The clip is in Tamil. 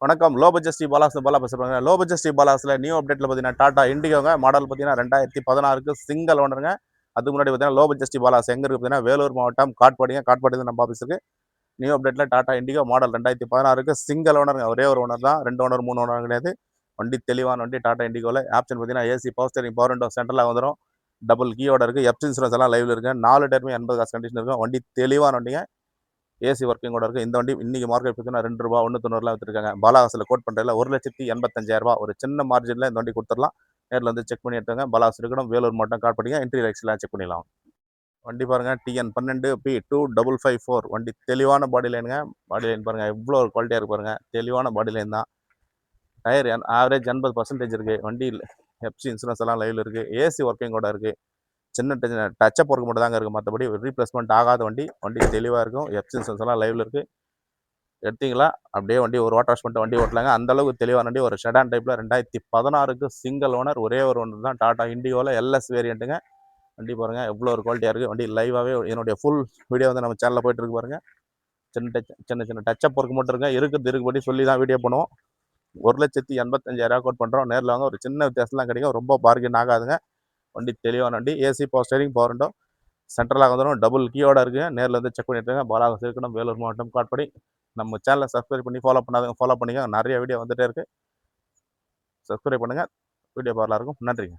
வணக்கம். லோ பட்ஜெட் ஸ்ரீ பாலாஸ் பாலா பேசுகிறேங்க. லோ பட்ஜெட் ஸ்ரீ பாலாஸில் நியூ அப்டேட்டில் பார்த்தீங்கன்னா டாடா இண்டிகோங்க. மாடல் பார்த்தீங்கன்னா 2016 சிங்கிள் ஓனருங்க. அதுக்கு முன்னாடி பார்த்தீங்கன்னா லோ பட்ஜெட் ஸ்ரீ பாலாஸ் எங்கே இருக்குது பார்த்தீங்கன்னா வேலூர் மாவட்டம் காட்பாடிங்க. காட்பாடி நம்ம ஆஃபீஸ் இருக்குது. நியூ அப்டேட்டில் டாடா இண்டிகோ மாடல் 2016 சிங்கிள் ஓனருங்க. ஒரே ஒரு ஓனர் தான், 2 ஓனர் 3 ஓனர் கிடையாது. வண்டி தெளிவான வண்டி. டாடா இண்டிகோவில் ஆப்ஷன் பார்த்தீங்கன்னா AC, power steering, power window சென்டரில் வந்துடும். டபுள் கீயோட இருக்குது. எஃப்சி இன்சூரன்ஸ் எல்லாம் லைவில் இருக்குது. 4 டயருமே 80 காசு கண்டிஷன் இருக்கும். வண்டி தெளிவான வண்டிங்க. ஏசி ஒர்க்கிங் கூட இருக்குது. இந்த வண்டி இன்னைக்கு மார்க்கெட் பார்த்தீங்கன்னா ரூ. 2 வித்துருக்காங்க. பாலாசில் கோட் பண்ணுறதுல 1,85,000 ஒரு சின்ன மார்ஜினில் இந்த வண்டி கொடுத்துடலாம். நேரில் வந்து செக் பண்ணி எடுத்துங்க. பாலாஸ் இருக்கணும். வேலூர் மட்டும் கால் பண்ணிங்க. இன்டீரியர் எக்ஸ்லாம் செக் பண்ணிடலாம். வண்டி பாருங்க, TN12P2554 வண்டி தெளிவான பாடி லைனுங்க. பாடி லைன் பாருங்க எவ்வளோ ஒரு குவாலிட்டியாக இருக்கு பாருங்க. தெளிவான பாடி லைன் தான். டயர் ஆவரேஜ் 80% இருக்குது. வண்டி எஃப்சி இன்சூரன்ஸ் எல்லாம் லைவில் இருக்குது. ஏசி ஒர்க்கிங் கூட இருக்குது. சின்ன டச்சப் ஒர்க் மட்டும் தாங்க இருக்குது. மற்றபடி ரீப்ளேஸ்மெண்ட் ஆகாத வண்டி. வண்டி தெளிவாக இருக்கும். எஃப்சி இன்சூரன்ஸ் எல்லாம் லைவில் இருக்குது. எடுத்தீங்களா அப்படியே வண்டி ஒரு வாட்டர் வாஷ் பண்ணிட்டு வண்டி ஓட்டலாங்க. அந்த அளவுக்கு தெளிவான வண்டி. ஒரு செடான் டைப்பில் 2016 சிங்கிள் ஓனர். ஒரே ஒரு ஒன்று தான். டாடா இண்டிகோவில் எல்எஸ் வேரியண்ட்டுங்க. வண்டி பாருங்கள் எவ்வளோ ஒரு குவாலிட்டியாக இருக்குது. வண்டி லைவாகவே என்னுடைய ஃபுல் வீடியோ வந்து நம்ம சேனலில் போயிட்டு இருக்கு பாருங்கள். சின்ன டச்சப் ஒர்க் மட்டும் இருக்குங்க. இருக்குபடி சொல்லி தான் வீடியோ பண்ணுவோம். 1,85,000 கோட் பண்ணுறோம். நேரில் வாங்க. ஒரு சின்ன வித்தியாசம்லாம் கிடைக்கும். ரொம்ப பார்கின் ஆகாதுங்க. வண்டி தெளிவான வண்டி. AC, power steering, power window சென்ட்ரலாக வந்துடும். டபுள் கீயோட இருக்குது. நேரில் வந்து செக் பண்ணிட்டுருங்க. பாலாஸ் இருக்கணும். வேலூர் மாவட்டம் காட்பாடி. நம்ம சேனலை சப்ஸ்கிரைப் பண்ணி ஃபாலோ பண்ணாதவங்க ஃபாலோ பண்ணிங்க. நிறைய வீடியோ வந்துகிட்டே இருக்குது. சப்ஸ்கிரைப் பண்ணுங்கள். வீடியோ பார்க்கலாம் இருக்கும். நன்றிங்க.